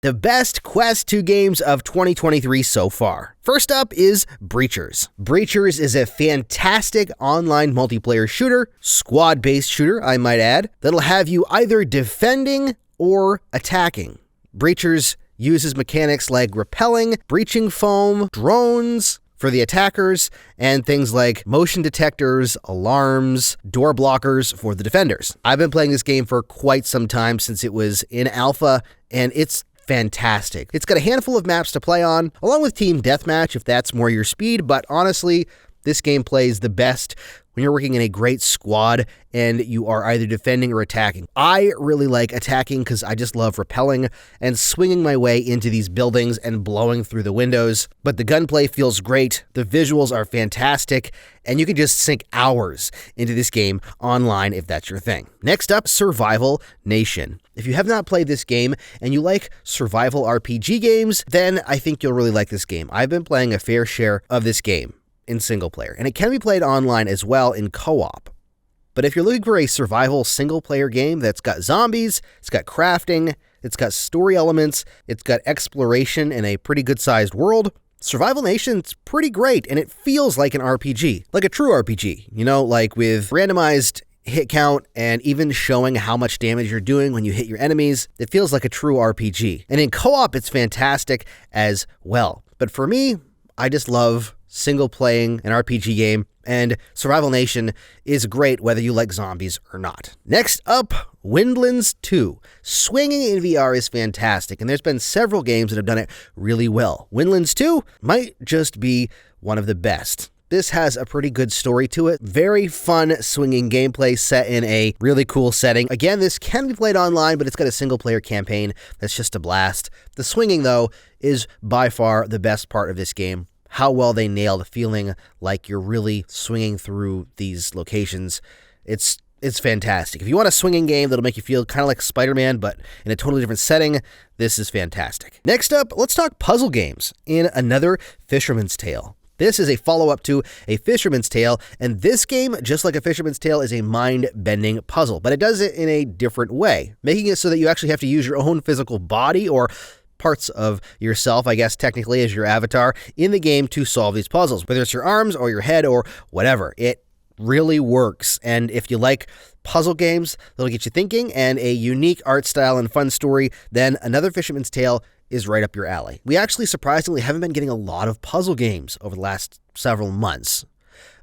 The best Quest 2 games of 2023 so far. First up is Breachers. Breachers is a fantastic online multiplayer shooter, squad-based shooter, I might add, that'll have you either defending or attacking. Breachers uses mechanics like rappelling, breaching foam, drones for the attackers, and things like motion detectors, alarms, door blockers for the defenders. I've been playing this game for quite some time since it was in alpha, and it's fantastic. It's got a handful of maps to play on, along with Team Deathmatch if that's more your speed, but honestly, this game plays the best when you're working in a great squad and you are either defending or attacking. I really like attacking because I just love rappelling and swinging my way into these buildings and blowing through the windows. But the gunplay feels great, the visuals are fantastic, and you can just sink hours into this game online if that's your thing. Next up, Survival Nation. If you have not played this game and you like survival RPG games, then I think you'll really like this game. I've been playing a fair share of this game in single player, and it can be played online as well in co-op. But if you're looking for a survival single player game that's got zombies, it's got crafting, it's got story elements, it's got exploration in a pretty good sized world, Survival Nation's pretty great, and it feels like an RPG, like a true RPG, like with randomized hit count and even showing how much damage you're doing when you hit your enemies. It feels like a true RPG. And in co-op, it's fantastic as well. But for me, I just love single playing an RPG game, and Survival Nation is great whether you like zombies or not. Next up, Windlands 2. Swinging in VR is fantastic, and there's been several games that have done it really well. Windlands 2 might just be one of the best. This has a pretty good story to it. Very fun swinging gameplay set in a really cool setting. Again, this can be played online, but it's got a single player campaign that's just a blast. The swinging, though, is by far the best part of this game. How well they nailed feeling like you're really swinging through these locations. It's fantastic. If you want a swinging game that'll make you feel kind of like Spider-Man, but in a totally different setting, this is fantastic. Next up, let's talk puzzle games in another Fisherman's Tale. This is a follow-up to A Fisherman's Tale, and this game, just like A Fisherman's Tale, is a mind-bending puzzle, but it does it in a different way, making it so that you actually have to use your own physical body or parts of yourself, I guess technically as your avatar, in the game to solve these puzzles, whether it's your arms or your head or whatever. It really works, and if you like puzzle games that'll get you thinking and a unique art style and fun story, then another Fisherman's Tale is right up your alley. We actually surprisingly haven't been getting a lot of puzzle games over the last several months.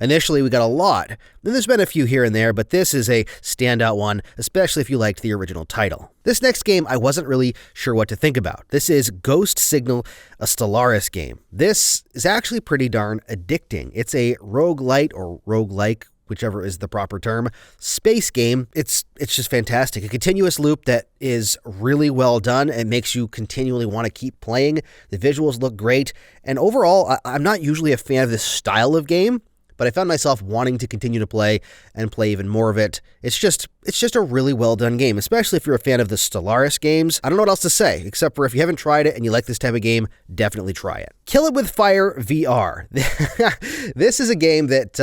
Initially, we got a lot, and there's been a few here and there, but this is a standout one, especially if you liked the original title. This next game, I wasn't really sure what to think about. This is Ghost Signal, a Stellaris game. This is actually pretty darn addicting. It's a roguelite or roguelike, whichever is the proper term, space game. It's just fantastic. A continuous loop that is really well done and makes you continually want to keep playing. The visuals look great, and overall, I'm not usually a fan of this style of game, but I found myself wanting to continue to play and play even more of it. It's just a really well done game, especially if you're a fan of the Stellaris games. I don't know what else to say, except for if you haven't tried it and you like this type of game, definitely try it. Kill It With Fire VR. This is a game that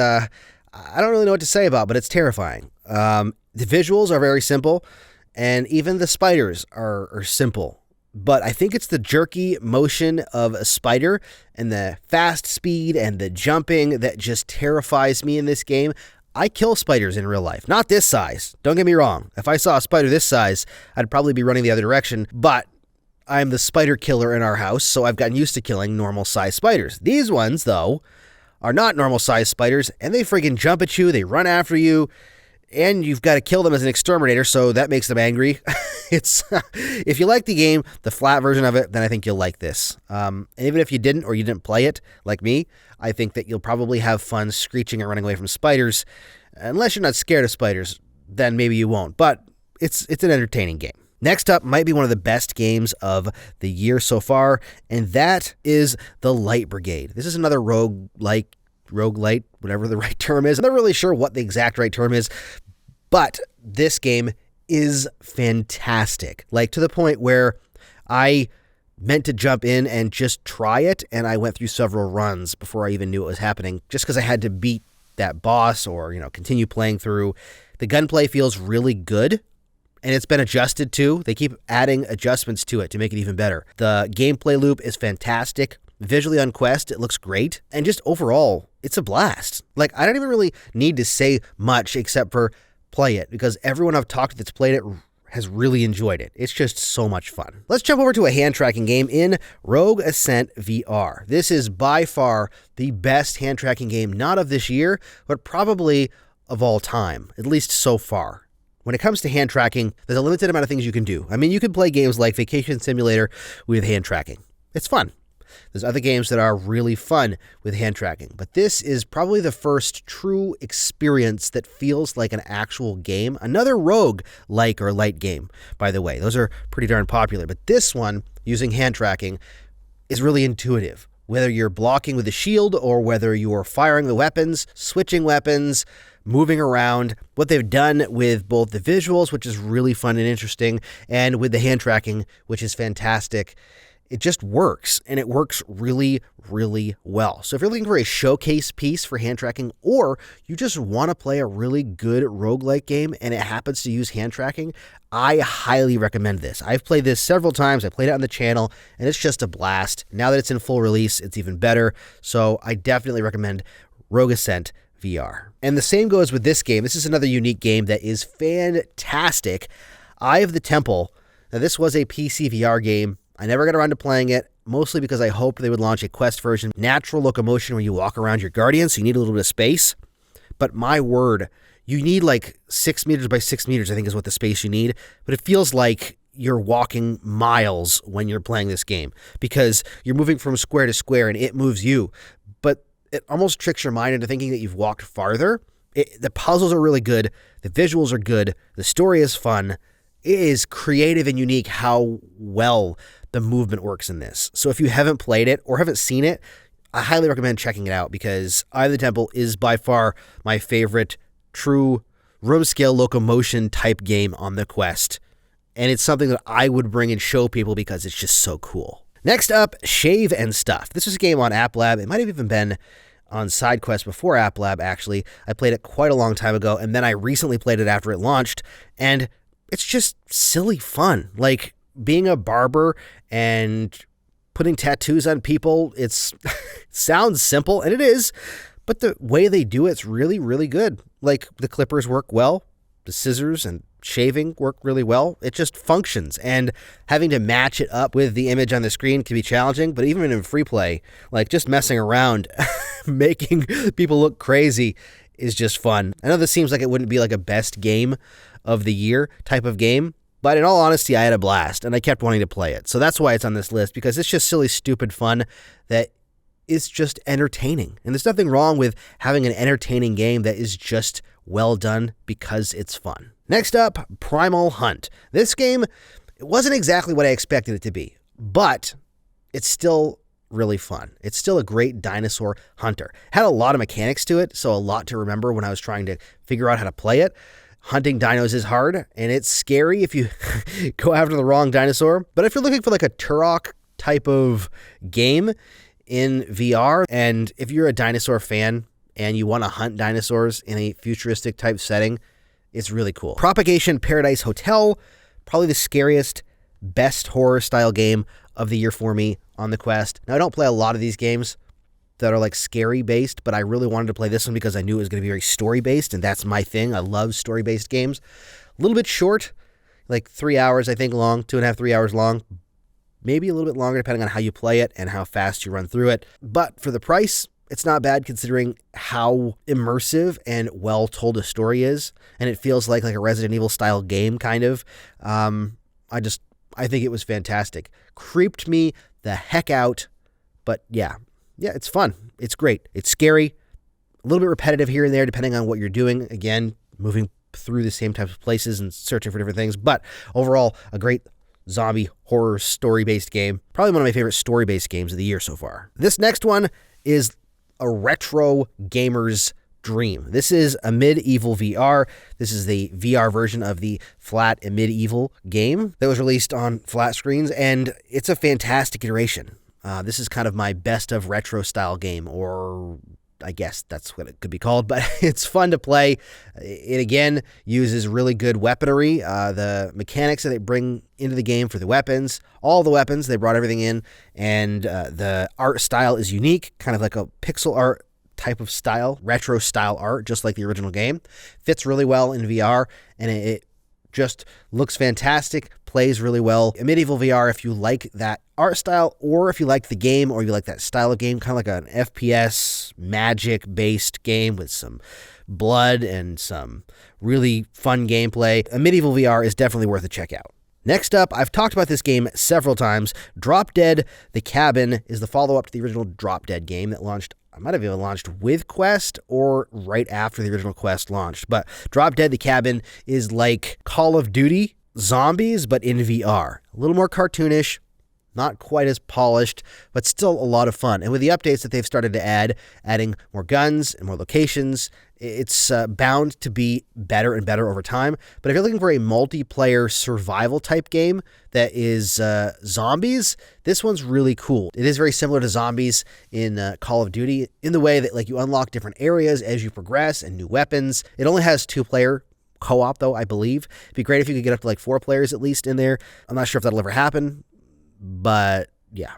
I don't really know what to say about, but it's terrifying. The visuals are very simple, and even the spiders are simple. But I think it's the jerky motion of a spider and the fast speed and the jumping that just terrifies me in this game. I kill spiders in real life. Not this size. Don't get me wrong. If I saw a spider this size, I'd probably be running the other direction. But I'm the spider killer in our house, so I've gotten used to killing normal size spiders. These ones, though, are not normal size spiders, and they friggin' jump at you, they run after you, and you've got to kill them as an exterminator, so that makes them angry. If you like the game, the flat version of it, then I think you'll like this. And even if you didn't, or you didn't play it, like me, I think that you'll probably have fun screeching and running away from spiders. Unless you're not scared of spiders, then maybe you won't, but it's an entertaining game. Next up might be one of the best games of the year so far, and that is the Light Brigade. This is another roguelite, whatever the right term is. I'm not really sure what the exact right term is, but this game is fantastic. Like, to the point where I meant to jump in and just try it, and I went through several runs before I even knew what was happening, just because I had to beat that boss or, continue playing through. The gunplay feels really good. and it's been adjusted too. They keep adding adjustments to it to make it even better. The gameplay loop is fantastic. Visually on Quest, it looks great. And just overall, it's a blast. Like, I don't even really need to say much except for play it, because everyone I've talked to that's played it has really enjoyed it. It's just so much fun. Let's jump over to a hand tracking game in Rogue Ascent VR. This is by far the best hand tracking game, not of this year, but probably of all time, at least so far. When it comes to hand tracking, there's a limited amount of things you can do. I mean, you can play games like Vacation Simulator with hand tracking. It's fun. There's other games that are really fun with hand tracking, but this is probably the first true experience that feels like an actual game. Another rogue-like or light game, by the way. Those are pretty darn popular, but this one, using hand tracking, is really intuitive. Whether you're blocking with a shield or whether you're firing the weapons, switching weapons, moving around, what they've done with both the visuals, which is really fun and interesting, and with the hand tracking, which is fantastic. It just works, and it works really, really well. So if you're looking for a showcase piece for hand tracking, or you just want to play a really good roguelike game and it happens to use hand tracking, I highly recommend this. I've played this several times. I played it on the channel, and it's just a blast. Now that it's in full release, it's even better. So I definitely recommend Rogue Ascent VR. And the same goes with this game. This is another unique game that is fantastic. Eye of the Temple. Now, this was a PC VR game. I never got around to playing it, mostly because I hoped they would launch a Quest version. Natural locomotion where you walk around your guardian, so you need a little bit of space. But my word, you need like 6 meters by 6 meters, I think is what the space you need. But it feels like you're walking miles when you're playing this game, because you're moving from square to square and it moves you. But it almost tricks your mind into thinking that you've walked farther. The puzzles are really good. The visuals are good. The story is fun. It is creative and unique how well the movement works in this. So if you haven't played it or haven't seen it, I highly recommend checking it out, because Eye of the Temple is by far my favorite true room scale locomotion type game on the Quest. And it's something that I would bring and show people because it's just so cool. Next up, Shave and Stuff. This was a game on App Lab. It might have even been on SideQuest before App Lab, actually. I played it quite a long time ago, and then I recently played it after it launched, and it's just silly fun. Like, being a barber and putting tattoos on people, it sounds simple, and it is, but the way they do it's really, really good. Like, the clippers work well, the scissors and shaving work really well. It just functions, and having to match it up with the image on the screen can be challenging, but even in free play, like, just messing around, making people look crazy is just fun. I know this seems like it wouldn't be like a best game of the year type of game, but in all honesty, I had a blast, and I kept wanting to play it. So that's why it's on this list, because it's just silly, stupid fun that is just entertaining. And there's nothing wrong with having an entertaining game that is just well done because it's fun. Next up, Primal Hunt. This game, it wasn't exactly what I expected it to be, but it's still really fun. It's still a great dinosaur hunter. Had a lot of mechanics to it, so a lot to remember when I was trying to figure out how to play it. Hunting dinos is hard, and it's scary if you go after the wrong dinosaur. But if you're looking for like a Turok type of game in VR, and if you're a dinosaur fan and you want to hunt dinosaurs in a futuristic type setting, it's really cool. Propagation Paradise Hotel, probably the scariest, best horror style game of the year for me on the Quest. Now, I don't play a lot of these games that are like scary based, but I really wanted to play this one because I knew it was going to be very story based, and that's my thing. I love story based games. A little bit short, like 3 hours, I think long, 2.5, 3 hours long, maybe a little bit longer depending on how you play it and how fast you run through it. But for the price, it's not bad considering how immersive and well told a story is, and it feels like a Resident Evil style game kind of. I think it was fantastic. Creeped me the heck out, but yeah, it's fun. It's great. It's scary, a little bit repetitive here and there depending on what you're doing. Again, moving through the same types of places and searching for different things, but overall, a great zombie horror story-based game. Probably one of my favorite story-based games of the year so far. This next one is a retro gamer's dream. This is a medieval VR. This is the VR version of the flat and medieval game that was released on flat screens, and it's a fantastic iteration. This is kind of my best of retro style game, or I guess that's what it could be called, but it's fun to play. It, again, uses really good weaponry. The mechanics that they bring into the game for the weapons, all the weapons, they brought everything in, and the art style is unique, kind of like a pixel art type of style, retro style art, just like the original game. Fits really well in VR, and it just looks fantastic, plays really well. In Medieval VR, if you like that art style, or if you like the game, or you like that style of game, kind of like an FPS magic-based game with some blood and some really fun gameplay, a Medieval VR is definitely worth a check out. Next up, I've talked about this game several times. Drop Dead The Cabin is the follow-up to the original Drop Dead game that launched, I might have even launched with Quest or right after the original Quest launched. But Drop Dead The Cabin is like Call of Duty Zombies, but in VR. A little more cartoonish, not quite as polished, but still a lot of fun. And with the updates that they've started to add, adding more guns and more locations, it's bound to be better and better over time. But if you're looking for a multiplayer survival type game that is zombies, this one's really cool. It is very similar to zombies in Call of Duty in the way that like you unlock different areas as you progress and new weapons. It only has 2-player co-op though, I believe. It'd be great if you could get up to like 4 players at least in there. I'm not sure if that'll ever happen, but yeah.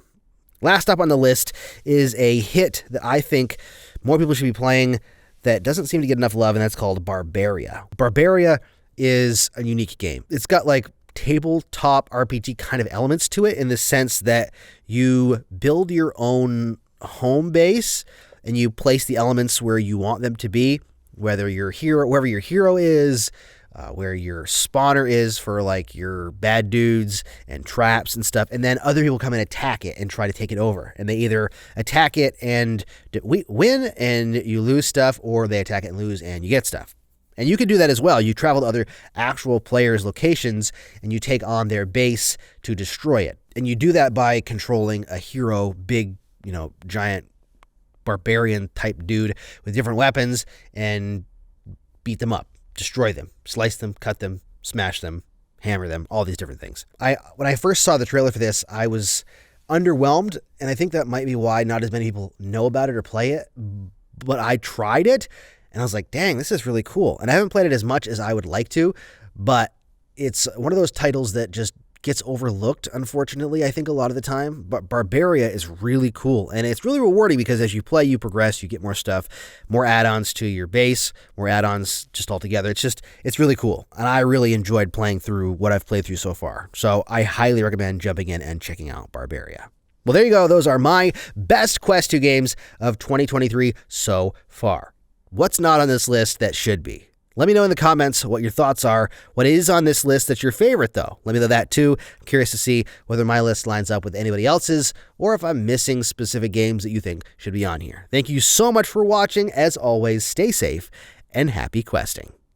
Last up on the list is a hit that I think more people should be playing that doesn't seem to get enough love, and that's called Barbaria. Barbaria is a unique game. It's got like tabletop RPG kind of elements to it in the sense that you build your own home base and you place the elements where you want them to be, wherever your hero is, where your spawner is for like your bad dudes and traps and stuff, and then other people come and attack it and try to take it over. And they either attack it and win and you lose stuff, or they attack it and lose and you get stuff. And you can do that as well. You travel to other actual players' locations and you take on their base to destroy it. And you do that by controlling a hero, big, giant barbarian type dude with different weapons, and beat them up. Destroy them, slice them, cut them, smash them, hammer them, all these different things. When I first saw the trailer for this, I was underwhelmed, and I think that might be why not as many people know about it or play it, but I tried it, and I was like, dang, this is really cool. And I haven't played it as much as I would like to, but it's one of those titles that just gets overlooked, unfortunately, I think a lot of the time. But Barbaria is really cool, and it's really rewarding because as you play, you progress, you get more stuff, more add-ons to your base, more add-ons just altogether. It's really cool, and I really enjoyed playing through what I've played through so far. So I highly recommend jumping in and checking out Barbaria. Well, there you go. Those are my best Quest 2 games of 2023 so far. What's not on this list that should be? Let me know in the comments what your thoughts are. What is on this list that's your favorite, though? Let me know that, too. I'm curious to see whether my list lines up with anybody else's or if I'm missing specific games that you think should be on here. Thank you so much for watching. As always, stay safe and happy questing.